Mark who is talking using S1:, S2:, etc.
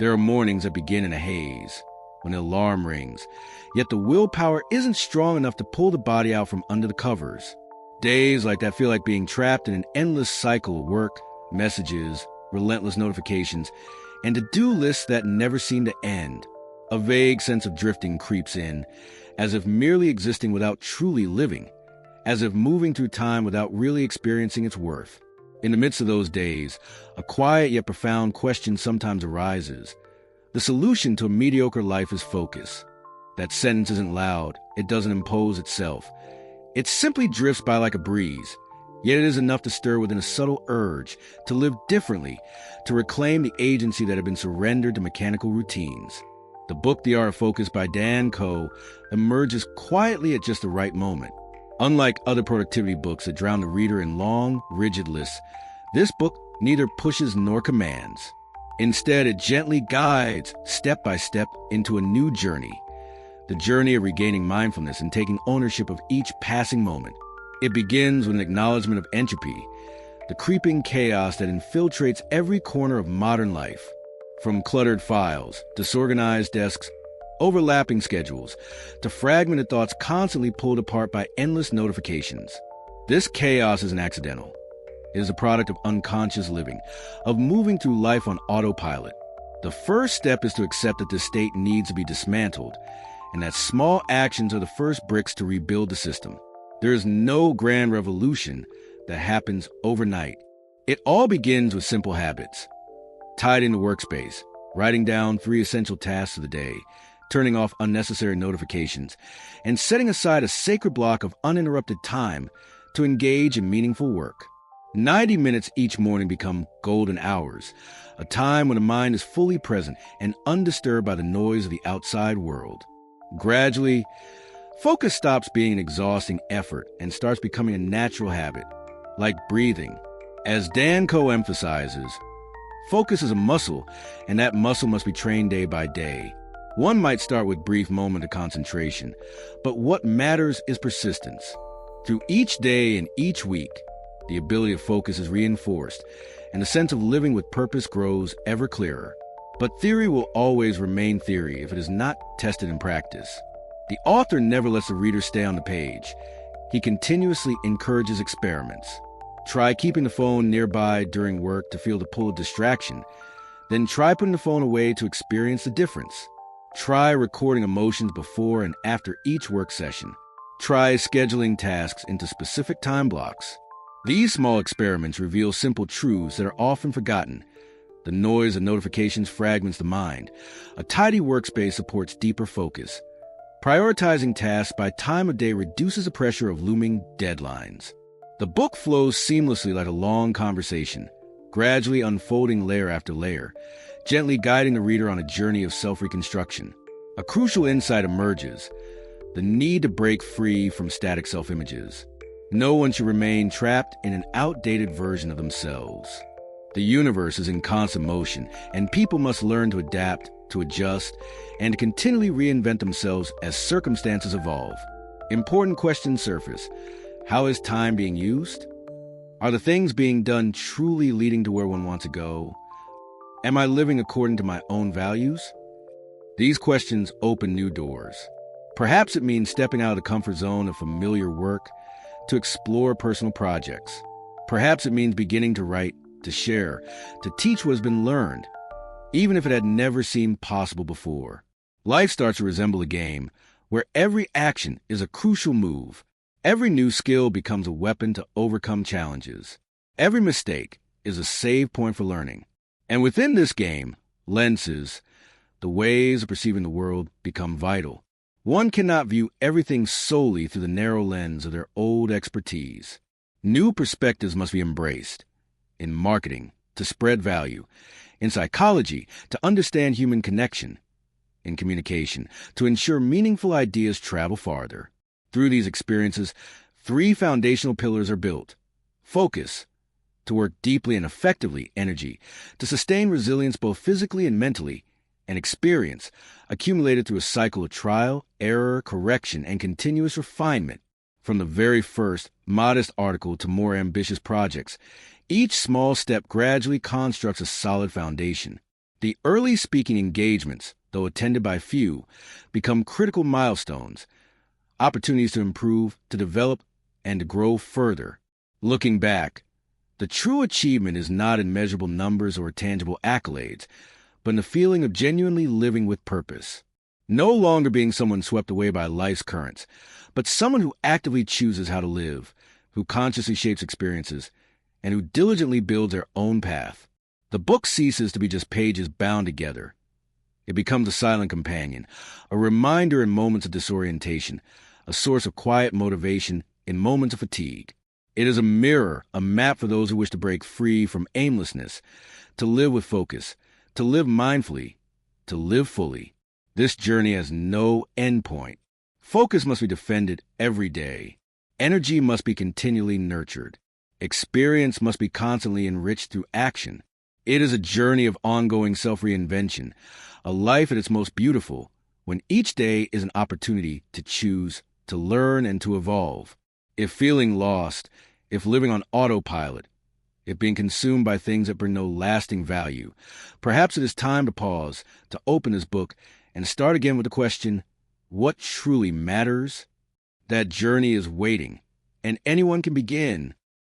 S1: There are mornings that begin in a haze, when an alarm rings, yet the willpower isn't strong enough to pull the body out from under the covers. Days like that feel like being trapped in an endless cycle of work, messages, relentless notifications, and to-do lists that never seem to end. A vague sense of drifting creeps in, as if merely existing without truly living, as if moving through time without really experiencing its worth. In the midst of those days, a quiet yet profound question sometimes arises. The solution to a mediocre life is focus. That sentence isn't loud, it doesn't impose itself. It simply drifts by like a breeze, yet it is enough to stir within a subtle urge to live differently, to reclaim the agency that had been surrendered to mechanical routines. The book The Art of Focus by Dan Koe emerges quietly at just the right moment. Unlike other productivity books that drown the reader in long, rigid lists, this book neither pushes nor commands. Instead, it gently guides, step by step, into a new journey. The journey of regaining mindfulness and taking ownership of each passing moment. It begins with an acknowledgement of entropy, the creeping chaos that infiltrates every corner of modern life. From cluttered files, disorganized desks, overlapping schedules, to fragmented thoughts constantly pulled apart by endless notifications. This chaos isn't accidental. It is a product of unconscious living, of moving through life on autopilot. The first step is to accept that this state needs to be dismantled, and that small actions are the first bricks to rebuild the system. There is no grand revolution that happens overnight. It all begins with simple habits. Tidying the workspace, writing down 3 essential tasks of the day, turning off unnecessary notifications, and setting aside a sacred block of uninterrupted time to engage in meaningful work. 90 minutes each morning become golden hours, a time when the mind is fully present and undisturbed by the noise of the outside world. Gradually, focus stops being an exhausting effort and starts becoming a natural habit, like breathing. As Dan Koe emphasizes, focus is a muscle, and that muscle must be trained day by day. One might start with brief moments of concentration, but what matters is persistence. Through each day and each week, the ability to focus is reinforced, and the sense of living with purpose grows ever clearer. But theory will always remain theory if it is not tested in practice. The author never lets the reader stay on the page. He continuously encourages experiments. Try keeping the phone nearby during work to feel the pull of distraction. Then try putting the phone away to experience the difference. Try recording emotions before and after each work session. Try scheduling tasks into specific time blocks. These small experiments reveal simple truths that are often forgotten. The noise of notifications fragments the mind. A tidy workspace supports deeper focus. Prioritizing tasks by time of day reduces the pressure of looming deadlines. The book flows seamlessly like a long conversation, gradually unfolding layer after layer, gently guiding the reader on a journey of self-reconstruction. A crucial insight emerges: the need to break free from static self-images. No one should remain trapped in an outdated version of themselves. The universe is in constant motion, and people must learn to adapt, to adjust, and to continually reinvent themselves as circumstances evolve. Important questions surface. How is time being used? Are the things being done truly leading to where one wants to go? Am I living according to my own values? These questions open new doors. Perhaps it means stepping out of the comfort zone of familiar work to explore personal projects. Perhaps it means beginning to write, to share, to teach what has been learned, even if it had never seemed possible before. Life starts to resemble a game where every action is a crucial move. Every new skill becomes a weapon to overcome challenges. Every mistake is a save point for learning. And within this game, lenses, the ways of perceiving the world, become vital. One cannot view everything solely through the narrow lens of their old expertise. New perspectives must be embraced. In marketing, to spread value. In psychology, to understand human connection. In communication, to ensure meaningful ideas travel farther. Through these experiences, 3 foundational pillars are built. Focus, to work deeply and effectively. Energy, to sustain resilience both physically and mentally. And experience, accumulated through a cycle of trial, error, correction, and continuous refinement. From the very first modest article to more ambitious projects, each small step gradually constructs a solid foundation. The early speaking engagements, though attended by few, become critical milestones, opportunities to improve, to develop, and to grow further. Looking back, the true achievement is not in measurable numbers or tangible accolades, but in the feeling of genuinely living with purpose. No longer being someone swept away by life's currents, but someone who actively chooses how to live, who consciously shapes experiences, and who diligently builds their own path. The book ceases to be just pages bound together. It becomes a silent companion, a reminder in moments of disorientation, a source of quiet motivation in moments of fatigue. It is a mirror, a map for those who wish to break free from aimlessness, to live with focus, to live mindfully, to live fully. This journey has no endpoint. Focus must be defended every day. Energy must be continually nurtured. Experience must be constantly enriched through action. It is a journey of ongoing self-reinvention, a life at its most beautiful, when each day is an opportunity to choose, to learn, and to evolve. If feeling lost, if living on autopilot, if being consumed by things that bring no lasting value, perhaps it is time to pause, to open this book, and start again with the question, what truly matters? That journey is waiting, and anyone can begin.